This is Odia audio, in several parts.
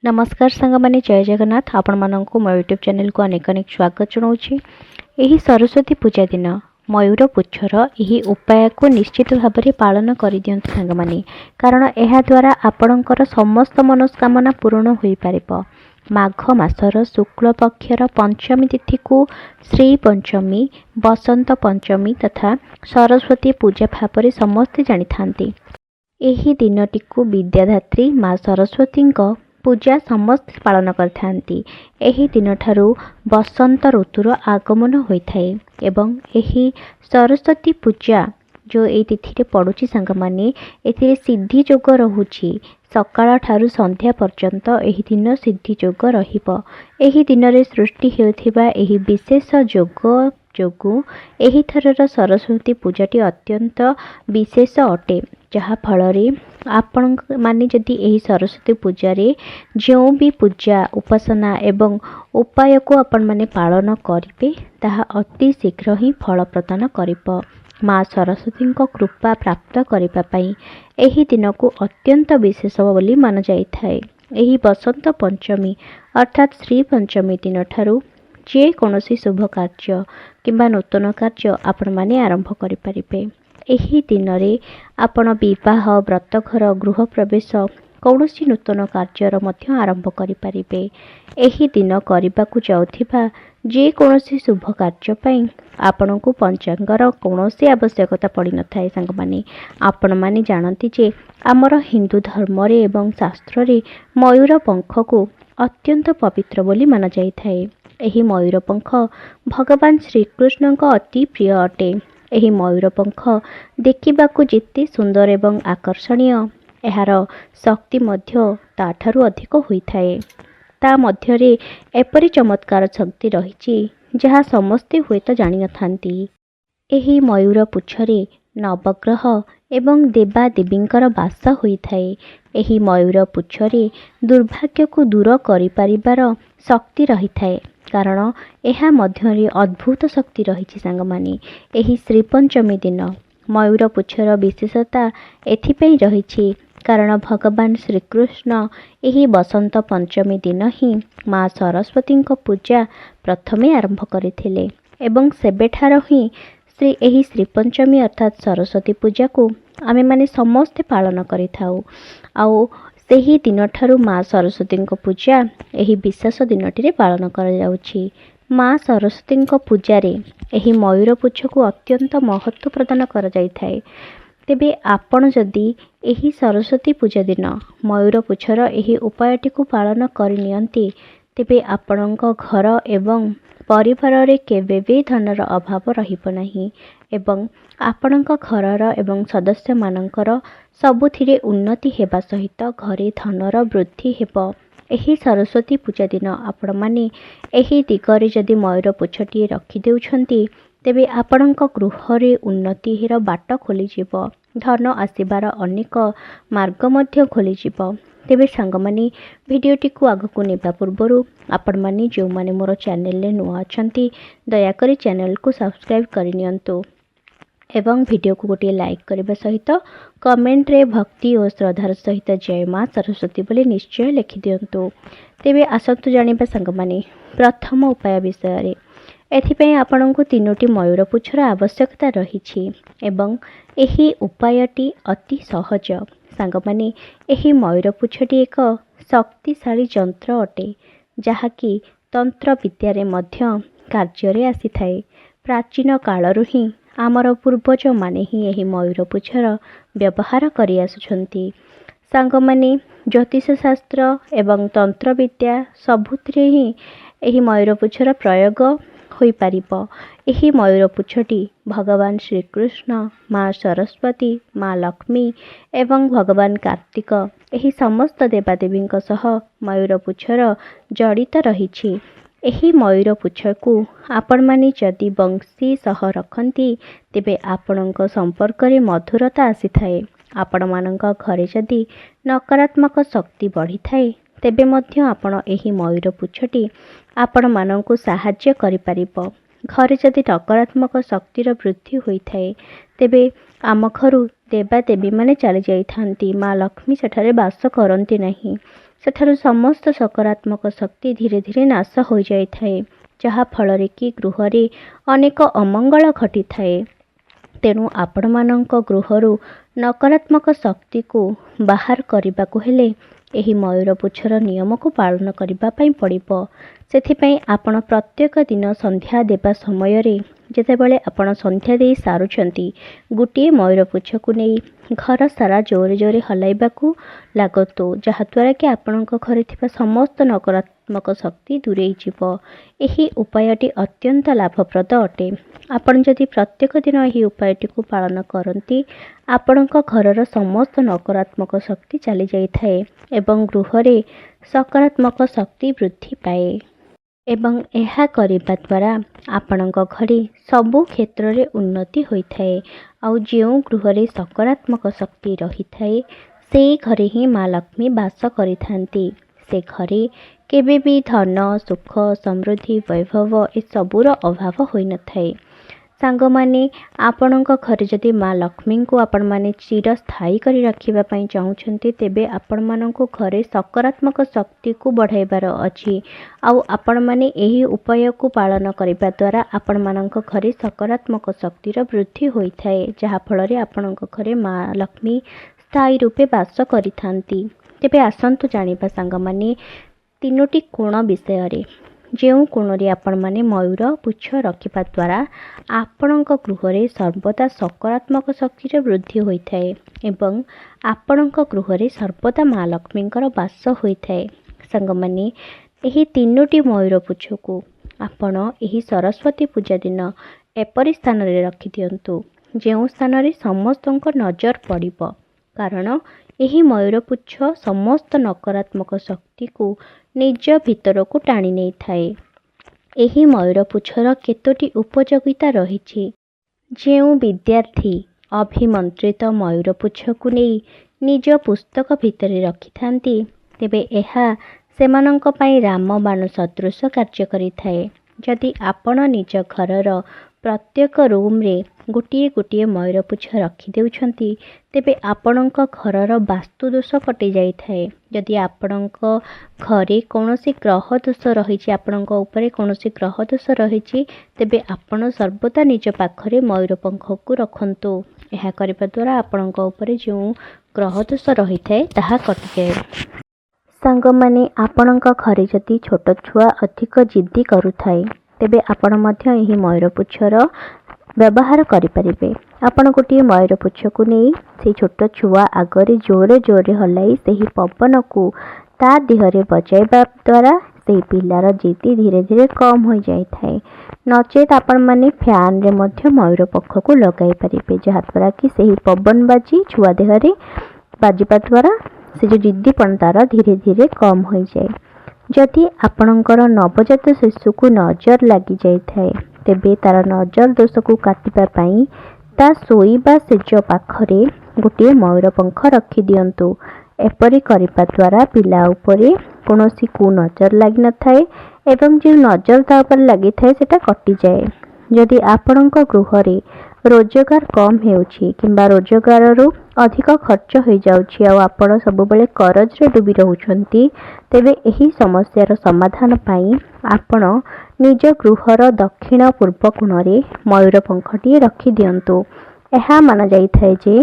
नमस्कार सांग माने जय जगन्नाथ आपण मानक मो यूट्यूब चैनल को अनेक अनेक स्वागत जनाऊँगी। यही सरस्वती पूजा दिन मयूर पुच्छर यही उपाय को निश्चित भाव में पालन कर दियंतु सांग माने, कारण यह द्वारा आपणकर समस्त मनोस्कामना पूर्ण हो पार। माघ मासर शुक्ल पक्षर पंचमी तिथि को श्री पंचमी, बसंत पंचमी तथा सरस्वती पूजा भाव में समस्ते जानी थांती। एही दिनटी को विद्याधात्री माँ सरस्वती पूजा समस्त पालन करथांती। एही दिन ठारू बसंत ऋतुर आगमन होइथाए एवं एही सरस्वती पूजा जो ए तिथि पड़ुची सांग माने एथिरे सिद्धि जोग रहुची। सकाळ ठारू संध्या पर्यंत एही दिन सिद्धि जोग रहिब। एही दिन रे सृष्टि हेउथिबा एही विशेष जोग जोगु एही थरर सरस्वती पूजाटी अत्यंत विशेष अटे, जहा फल आपण माने जदि एही सरस्वती पूजा रे जो भी पूजा उपासना एवं उपाय को आपण माने पालन करिवे ताहा अति शीघ्र ही फल प्रदान करिब। माँ सरस्वती कृपा प्राप्त करिबा पई एही दिन को अत्यंत विशेष बोली मान जाइथाए। एही बसंत पंचमी अर्थात श्री पंचमी दिन ठारू जे कोनोसी शुभ कार्य किंबा नूतन कार्य आपण माने आरंभ करि परिबे। एही दिन रे आपण विवाह, व्रतघर, गृह प्रवेश कौनसी नूतन कार्यर मध्य आरंभ करि परिबे। एही दिन करिबाकु जाउथिबा जे कोनोसी शुभ कार्य पई आपणको पंचांगर कौनसी आवश्यकता पड़ी न थाए। सांग माने आपण माने जानती जे आमर हिंदू धर्म रे एवं शास्त्र रे मयूर पंख को अत्यंत पवित्र बोली माना जाई थाए। एही मयूर पंख भगवान श्रीकृष्ण अति प्रिय अटे। एही मयूर पंख देखिबाकू जेते सुंदर एवं आकर्षणीय, एहार शक्ति मध्य ताठारु अधिक होइथाए। ता मध्यरे एपरि चमत्कार शक्ति रहिछि जहा समस्ते हुएत जानि नथांती। एही मयूर पुच्छरे नवग्रह एवं देवा देवींकर वास होइथाए। एही मयूर पुच्छरे दुर्भाग्य को दूर करि परिबार शक्ति रहिथाए, कारण एहा मध्यरे अद्भुत शक्ति रहिछि। सांग माने एही श्री पंचमी दिन मयूर पुच्छर विशेषता एथिपई रहिछि, कारण भगवान श्रीकृष्ण एही बसंत पंचमी दिन ही माँ सरस्वती पूजा प्रथमे आरंभ करथिले एवं सेबेठार ही एही श्री पंचमी अर्थात सरस्वती पूजा को आमे माने समस्ते पालन करिथाउ। आउ सेही दिन ठारू माँ सरस्वती पूजा एही विशेष दिनटी रे पालन करा जाउछि। माँ सरस्वती पूजा रे एही मयूर पुच्छ को अत्यंत महत्व प्रदान करा जाइथाए। तेबे आपण जदि एही सरस्वती पूजा दिन मयूर पुच्छर एही उपायटी को पालन करनियंती, तेबे आपणक घर एवं परिवार रे केबे भी धनर अभाव रहिब नाही एवं आपणक घरर एवं सदस्य मानकर सबुथिरे उन्नति हेबा सहित घरे धनर वृद्धि हेब। एही सरस्वती पूजा दिन आपण माने एही दिगरे जदि मयूर पुच्छटी रखि देउछंती, तेबे आपणक गृहरे उन्नति हेर बाट खोली जिवो, धन आसीबार अनेक मार्ग मध्य खोली जिवो। तेबे सांग माने भिडियोटी को आगकू नेबा पूर्वरु आपण माने जो माने मोर चैनल ले नुआ अछंती दया करी चैनल को सब्सक्राइब करि नियंतु एवं वीडियो को गोटे लाइक करने सहित कमेंट रे भक्ति और श्रद्धार सहित जय माँ सरस्वती बोली निश्चय लिखि दियंतु। तेबे आसंतु जानिबा सांग माने प्रथम उपाय विषय रे। एथिपई आपणको तीनोटी मयूर पुच्छर आवश्यकता रहिछि एवं एही उपायटी अति सहज। सांग माने एही मयूर पुच्छटी एक शक्तिशाली यंत्र अटे, जहाँकि तंत्र विद्या रे मध्य कार्य रे आसीथाए। प्राचीन कालरु ही आमर पूर्वज माने ही एही मयूर पुच्छर व्यवहार करि आसुछंती। सांग माने ज्योतिष शास्त्र एवं तंत्र विद्या सबुथिरे ही एही मयूर पुच्छर प्रयोग होई पारिबो। एही मयूर पुच्छटी भगवान श्रीकृष्ण, माँ सरस्वती, माँ लक्ष्मी एवं भगवान कार्तिक एही समस्त देवादेवींक सह मयूर पुच्छर जड़ित रहिछि। एही मयूर पुच्छ को आपण माने जदि बंशी सह रखंती, तेबे आपणक संपर्क रे मधुरता आसीथाए। आपण मानक घरे जदि नकारात्मक शक्ति बढ़ी थाए, तेबे मध्य आपण एही मयूर पुच्छटी आपण मानक साहाय्य करि परिबो। घरे जदि नकारात्मक शक्तिर वृद्धि होई थाए, तेबे आम घरु देवादेवी माने चली जाइथांती। माँ लक्ष्मी सेठारे वास करंती नहीं। ସେଠାରୁ ସମସ୍ତ ସକାରାତ୍ମକ ଶକ୍ତି ଧୀରେ ଧୀରେ ନାଶ ହୋଇଯାଇଥାଏ, ଯାହା ଫଳରେ କି ଗୃହରେ ଅନେକ ଅମଙ୍ଗଳ ଘଟିଥାଏ। ତେଣୁ ଆପଣମାନଙ୍କ ଗୃହରୁ ନକାରାତ୍ମକ ଶକ୍ତିକୁ ବାହାର କରିବାକୁ ହେଲେ ଏହି ମୟୂର ପୁଚ୍ଛର ନିୟମକୁ ପାଳନ କରିବା ପାଇଁ ପଡ଼ିବ। ସେଥିପାଇଁ ଆପଣ ପ୍ରତ୍ୟେକ ଦିନ ସନ୍ଧ୍ୟା ଦେବା ସମୟରେ ଯେତେବେଳେ ଆପଣ ସନ୍ଧ୍ୟା ଦେଇ ସାରୁଛନ୍ତି, ଗୋଟିଏ ମୟୂର ପୁଚ୍ଛକୁ ନେଇ ଘର ସାରା ଜୋରେ ଜୋରେ ହଲାଇବାକୁ ଲାଗନ୍ତୁ, ଯାହାଦ୍ୱାରା କି ଆପଣଙ୍କ ଘରେ ଥିବା ସମସ୍ତ ନକାରାତ୍ମକ ଶକ୍ତି ଦୂରେଇ ଯିବ। ଏହି ଉପାୟଟି ଅତ୍ୟନ୍ତ ଲାଭପ୍ରଦ ଅଟେ। ଆପଣ ଯଦି ପ୍ରତ୍ୟେକ ଦିନ ଏହି ଉପାୟଟିକୁ ପାଳନ କରନ୍ତି, ଆପଣଙ୍କ ଘରର ସମସ୍ତ ନକାରାତ୍ମକ ଶକ୍ତି ଚାଲିଯାଇଥାଏ ଏବଂ ଗୃହରେ ସକାରାତ୍ମକ ଶକ୍ତି ବୃଦ୍ଧି ପାଏ। ଏବଂ ଏହା କରିବା ଦ୍ୱାରା ଆପଣଙ୍କ ଘରେ ସବୁ କ୍ଷେତ୍ରରେ ଉନ୍ନତି ହୋଇଥାଏ। ଆଉ ଯେଉଁ ଗୃହରେ ସକାରାତ୍ମକ ଶକ୍ତି ରହିଥାଏ, ସେହି ଘରେ ହିଁ ମା ଲକ୍ଷ୍ମୀ ବାସ କରିଥାନ୍ତି। ସେ ଘରେ କେବେ ବି ଧନ, ସୁଖ, ସମୃଦ୍ଧି, ବୈଭବ ଏସବୁର ଅଭାବ ହୋଇନଥାଏ। ସାଙ୍ଗମାନେ, ଆପଣଙ୍କ ଘରେ ଯଦି ମା ଲକ୍ଷ୍ମୀଙ୍କୁ ଆପଣମାନେ ଚିରସ୍ଥାୟୀ କରି ରଖିବା ପାଇଁ ଚାହୁଁଛନ୍ତି, ତେବେ ଆପଣମାନଙ୍କୁ ଘରେ ସକାରାତ୍ମକ ଶକ୍ତିକୁ ବଢ଼ାଇବାର ଅଛି। ଆଉ ଆପଣମାନେ ଏହି ଉପାୟକୁ ପାଳନ କରିବା ଦ୍ୱାରା ଆପଣମାନଙ୍କ ଘରେ ସକାରାତ୍ମକ ଶକ୍ତିର ବୃଦ୍ଧି ହୋଇଥାଏ, ଯାହାଫଳରେ ଆପଣଙ୍କ ଘରେ ମା ଲକ୍ଷ୍ମୀ ସ୍ଥାୟୀ ରୂପେ ବାସ କରିଥାନ୍ତି। ତେବେ ଆସନ୍ତୁ ଜାଣିବା ସାଙ୍ଗମାନେ 3ଟି କୋଣ ବିଷୟରେ। ଯେଉଁ କୋଣରେ ଆପଣମାନେ ମୟୂର ପୁଚ୍ଛ ରଖିବା ଦ୍ୱାରା ଆପଣଙ୍କ ଗୃହରେ ସର୍ବଦା ସକାରାତ୍ମକ ଶକ୍ତିର ବୃଦ୍ଧି ହୋଇଥାଏ ଏବଂ ଆପଣଙ୍କ ଗୃହରେ ସର୍ବଦା ମା ଲକ୍ଷ୍ମୀଙ୍କର ବାସ ହୋଇଥାଏ। ସାଙ୍ଗମାନେ, ଏହି 3ଟି ମୟୂର ପୁଚ୍ଛକୁ ଆପଣ ଏହି ସରସ୍ୱତୀ ପୂଜା ଦିନ ଏପରି ସ୍ଥାନରେ ରଖିଦିଅନ୍ତୁ ଯେଉଁ ସ୍ଥାନରେ ସମସ୍ତଙ୍କ ନଜର ପଡ଼ିବ, କାରଣ ଏହି ମୟୂର ପୁଚ୍ଛ ସମସ୍ତ ନକାରାତ୍ମକ ଶକ୍ତିକୁ ନିଜ ଭିତରକୁ ଟାଣି ନେଇଥାଏ। ଏହି ମୟୂର ପୁଚ୍ଛର କେତୋଟି ଉପଯୋଗିତା ରହିଛି। ଯେଉଁ ବିଦ୍ୟାର୍ଥୀ ଅଭିମନ୍ତ୍ରିତ ମୟୂର ପୁଚ୍ଛକୁ ନେଇ ନିଜ ପୁସ୍ତକ ଭିତରେ ରଖିଥାନ୍ତି, ତେବେ ଏହା ସେମାନଙ୍କ ପାଇଁ ରାମବାଣ ସଦୃଶ କାର୍ଯ୍ୟ କରିଥାଏ। ଯଦି ଆପଣ ନିଜ ଘରର ପ୍ରତ୍ୟେକ ରୁମ୍ରେ ଗୋଟିଏ ଗୋଟିଏ ମୟୂର ପୁଚ୍ଛ ରଖିଦେଉଛନ୍ତି, ତେବେ ଆପଣଙ୍କ ଘରର ବାସ୍ତୁ ଦୋଷ କଟିଯାଇଥାଏ। ଯଦି ଆପଣଙ୍କ ଘରେ କୌଣସି ଗ୍ରହ ଦୋଷ ରହିଛି, ଆପଣଙ୍କ ଉପରେ କୌଣସି ଗ୍ରହ ଦୋଷ ରହିଛି, ତେବେ ଆପଣ ସର୍ବଦା ନିଜ ପାଖରେ ମୟୂର ପଙ୍ଖକୁ ରଖନ୍ତୁ। ଏହା କରିବା ଦ୍ୱାରା ଆପଣଙ୍କ ଉପରେ ଯେଉଁ ଗ୍ରହ ଦୋଷ ରହିଥାଏ ତାହା କଟିଯାଏ। ସାଙ୍ଗମାନେ, ଆପଣଙ୍କ ଘରେ ଯଦି ଛୋଟ ଛୁଆ ଅଧିକ ଜିଦ୍ଦି କରୁଥାଏ, ତେବେ ଆପଣ ମଧ୍ୟ ଏହି ମୟୂର ପୁଚ୍ଛର ବ୍ୟବହାର କରିପାରିବେ। ଆପଣ ଗୋଟିଏ ମୟୂର ପୁଚ୍ଛକୁ ନେଇ ସେହି ଛୋଟ ଛୁଆ ଆଗରେ ଜୋରେ ଜୋରେ ହଲାଇ ସେହି ପବନକୁ ତା ଦେହରେ ବଜାଇବା ଦ୍ୱାରା ସେହି ପିଲାର ଜିଦ୍ଦି ଧୀରେ ଧୀରେ କମ୍ ହୋଇଯାଇଥାଏ। ନଚେତ୍ ଆପଣମାନେ ଫ୍ୟାନ୍ରେ ମଧ୍ୟ ମୟୂର ପଙ୍ଖକୁ ଲଗାଇ ପାରିବେ, ଯାହାଦ୍ୱାରା କି ସେହି ପବନ ବାଜି ଛୁଆ ଦେହରେ ବାଜିବା ଦ୍ୱାରା ସେ ଯେଉଁ ଜିଦ୍ଦିପଣ ତାର ଧୀରେ ଧୀରେ କମ୍ ହୋଇଯାଏ। ଯଦି ଆପଣଙ୍କର ନବଜାତ ଶିଶୁକୁ ନଜର ଲାଗିଯାଇଥାଏ, ତେବେ ତାର ନଜର ଦୋଷକୁ କାଟିବା ପାଇଁ ତା ଶୋଇବା ସେଜ ପାଖରେ ଗୋଟିଏ ମୟୂର ପଙ୍ଖ ରଖିଦିଅନ୍ତୁ। ଏପରି କରିବା ଦ୍ୱାରା ପିଲା ଉପରେ କୌଣସି କୁନଜର ଲାଗିନଥାଏ ଏବଂ ଯେଉଁ ନଜର ତା ଉପରେ ଲାଗିଥାଏ ସେଟା କଟିଯାଏ। ଯଦି ଆପଣଙ୍କ ଗୃହରେ ରୋଜଗାର କମ୍ ହେଉଛି କିମ୍ବା ରୋଜଗାରରୁ ଅଧିକ ଖର୍ଚ୍ଚ ହୋଇଯାଉଛି ଆଉ ଆପଣ ସବୁବେଳେ କରଜରେ ଡୁବି ରହୁଛନ୍ତି, ତେବେ ଏହି ସମସ୍ୟାର ସମାଧାନ ପାଇଁ ଆପଣ ନିଜ ଗୃହର ଦକ୍ଷିଣ ପୂର୍ବ କୋଣରେ ମୟୂର ପଙ୍ଖଟିଏ ରଖିଦିଅନ୍ତୁ। ଏହା ମାନାଯାଇଥାଏ ଯେ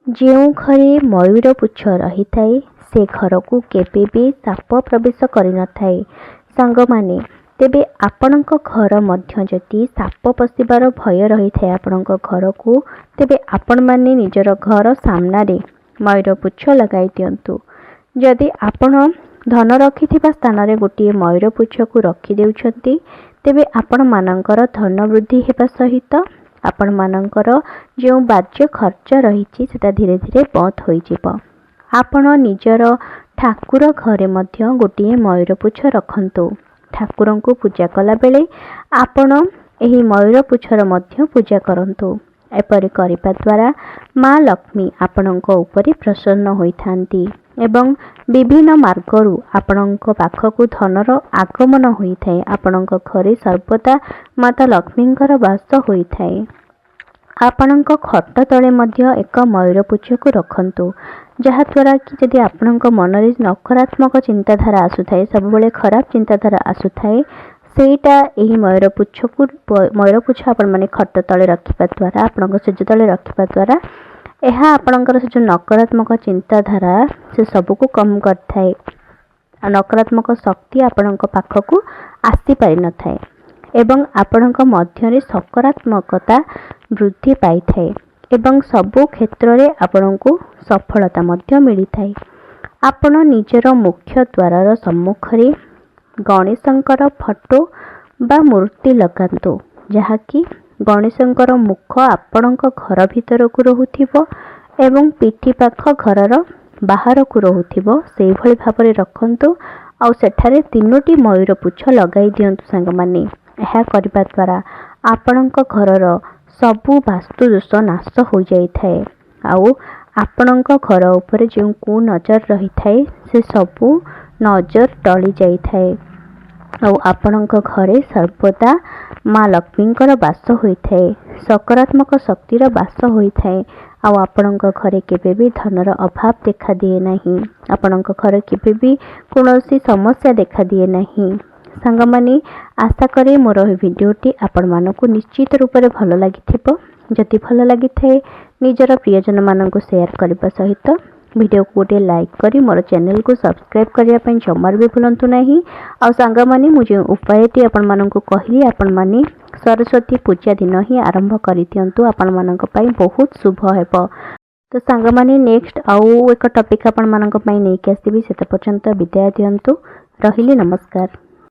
ଯେଉଁ ଘରେ ମୟୂର ପୁଚ୍ଛ ରହିଥାଏ, ସେ ଘରକୁ କେବେ ବି ସାପ ପ୍ରବେଶ କରିନଥାଏ। ସାଙ୍ଗମାନେ, ତେବେ ଆପଣଙ୍କ ଘର ମଧ୍ୟ ଯଦି ସାପ ପଶିବାର ଭୟ ରହିଥାଏ ଆପଣଙ୍କ ଘରକୁ, ତେବେ ଆପଣମାନେ ନିଜର ଘର ସାମ୍ନାରେ ମୟୂର ପୁଚ୍ଛ ଲଗାଇ ଦିଅନ୍ତୁ। ଯଦି ଆପଣ ଧନ ରଖିଥିବା ସ୍ଥାନରେ ଗୋଟିଏ ମୟୂର ପୁଚ୍ଛକୁ ରଖିଦେଉଛନ୍ତି, ତେବେ ଆପଣମାନଙ୍କର ଧନ ବୃଦ୍ଧି ହେବା ସହିତ ଆପଣମାନଙ୍କର ଯେଉଁ ବାଜ୍ୟ ଖର୍ଚ୍ଚ ରହିଛି ସେଟା ଧୀରେ ଧୀରେ ବନ୍ଦ ହୋଇଯିବ। ଆପଣ ନିଜର ଠାକୁର ଘରେ ମଧ୍ୟ ଗୋଟିଏ ମୟୂର ପୁଚ୍ଛ ରଖନ୍ତୁ। ଠାକୁରଙ୍କୁ ପୂଜା କଲାବେଳେ ଆପଣ ଏହି ମୟୂର ପୁଚ୍ଛର ମଧ୍ୟ ପୂଜା କରନ୍ତୁ। ଏପରି କରିବା ଦ୍ୱାରା ମା ଲକ୍ଷ୍ମୀ ଆପଣଙ୍କ ଉପରେ ପ୍ରସନ୍ନ ହୋଇଥାନ୍ତି ଏବଂ ବିଭିନ୍ନ ମାର୍ଗରୁ ଆପଣଙ୍କ ପାଖକୁ ଧନର ଆଗମନ ହୋଇଥାଏ। ଆପଣଙ୍କ ଘରେ ସର୍ବଦା ମାତା ଲକ୍ଷ୍ମୀଙ୍କର ବାସ ହୋଇଥାଏ। ଆପଣଙ୍କ ଖଟ ତଳେ ମଧ୍ୟ ଏକ ମୟୂରପୁଚ୍ଛକୁ ରଖନ୍ତୁ, ଯାହାଦ୍ୱାରା କି ଯଦି ଆପଣଙ୍କ ମନରେ ନକାରାତ୍ମକ ଚିନ୍ତାଧାରା ଆସୁଥାଏ, ସବୁବେଳେ ଖରାପ ଚିନ୍ତାଧାରା ଆସୁଥାଏ, ସେଇଟା ଏହି ମୟୂରପୁଚ୍ଛ ଆପଣମାନେ ଖଟ ତଳେ ରଖିବା ଦ୍ୱାରା, ଆପଣଙ୍କ ସେଜ ତଳେ ରଖିବା ଦ୍ୱାରା ଏହା ଆପଣଙ୍କର ସେ ଯେଉଁ ନକାରାତ୍ମକ ଚିନ୍ତାଧାରା ସେ ସବୁକୁ କମ୍ କରିଥାଏ। ନକାରାତ୍ମକ ଶକ୍ତି ଆପଣଙ୍କ ପାଖକୁ ଆସିପାରିନଥାଏ ଏବଂ ଆପଣଙ୍କ ମଧ୍ୟରେ ସକାରାତ୍ମକତା ବୃଦ୍ଧି ପାଇଥାଏ ଏବଂ ସବୁ କ୍ଷେତ୍ରରେ ଆପଣଙ୍କୁ ସଫଳତା ମଧ୍ୟ ମିଳିଥାଏ। ଆପଣ ନିଜର ମୁଖ୍ୟ ଦ୍ୱାରର ସମ୍ମୁଖରେ ଗଣେଶଙ୍କର ଫଟୋ ବା ମୂର୍ତ୍ତି ଲଗାନ୍ତୁ, ଯାହାକି ଗଣେଶଙ୍କର ମୁଖ ଆପଣଙ୍କ ଘର ଭିତରକୁ ରହୁଥିବ ଏବଂ ପିଠି ପାଖ ଘରର ବାହାରକୁ ରହୁଥିବ। ସେଇଭଳି ଭାବରେ ରଖନ୍ତୁ ଆଉ ସେଠାରେ 3ଟି ମୟୂରପୁଚ୍ଛ ଲଗାଇ ଦିଅନ୍ତୁ ସାଙ୍ଗମାନେ। ଏହା କରିବା ଦ୍ୱାରା ଆପଣଙ୍କ ଘରର ସବୁ ବାସ୍ତୁ ଦୋଷ ନାଶ ହୋଇଯାଇଥାଏ ଆଉ ଆପଣଙ୍କ ଘର ଉପରେ ଯେଉଁ କୁନଜର ରହିଥାଏ ସେ ସବୁ ନଜର ଟଳି ଯାଇଥାଏ ଆଉ ଆପଣଙ୍କ ଘରେ ସର୍ବଦା ମା ଲକ୍ଷ୍ମୀଙ୍କର ବାସ ହୋଇଥାଏ, ସକାରାତ୍ମକ ଶକ୍ତିର ବାସ ହୋଇଥାଏ ଆଉ ଆପଣଙ୍କ ଘରେ କେବେ ବି ଧନର ଅଭାବ ଦେଖାଦିଏ ନାହିଁ। ଆପଣଙ୍କ ଘରେ କେବେ ବି କୌଣସି ସମସ୍ୟା ଦେଖାଦିଏ ନାହିଁ। ସାଙ୍ଗମାନେ, ଆଶା କରେ ମୋର ଏହି ଭିଡ଼ିଓଟି ଆପଣମାନଙ୍କୁ ନିଶ୍ଚିତ ରୂପରେ ଭଲ ଲାଗିଥିବ। ଯଦି ଭଲ ଲାଗିଥାଏ ନିଜର ପ୍ରିୟଜନମାନଙ୍କୁ ସେୟାର କରିବା ସହିତ ଭିଡ଼ିଓକୁ ଗୋଟିଏ ଲାଇକ୍ କରି ମୋର ଚ୍ୟାନେଲକୁ ସବସ୍କ୍ରାଇବ୍ କରିବା ପାଇଁ ଜମାରୁ ବି ଭୁଲନ୍ତୁ ନାହିଁ। ଆଉ ସାଙ୍ଗମାନେ, ମୁଁ ଯେଉଁ ଉପାୟଟି ଆପଣମାନଙ୍କୁ କହିଲି ଆପଣମାନେ ସରସ୍ୱତୀ ପୂଜା ଦିନ ହିଁ ଆରମ୍ଭ କରିଦିଅନ୍ତୁ, ଆପଣମାନଙ୍କ ପାଇଁ ବହୁତ ଶୁଭ ହେବ। ତ ସାଙ୍ଗମାନେ, ନେକ୍ସଟ ଆଉ ଏକ ଟପିକ୍ ଆପଣମାନଙ୍କ ପାଇଁ ନେଇକି ଆସିବି। ସେତେ ପର୍ଯ୍ୟନ୍ତ ବିଦାୟ ଦିଅନ୍ତୁ। ରହିଲି, ନମସ୍କାର।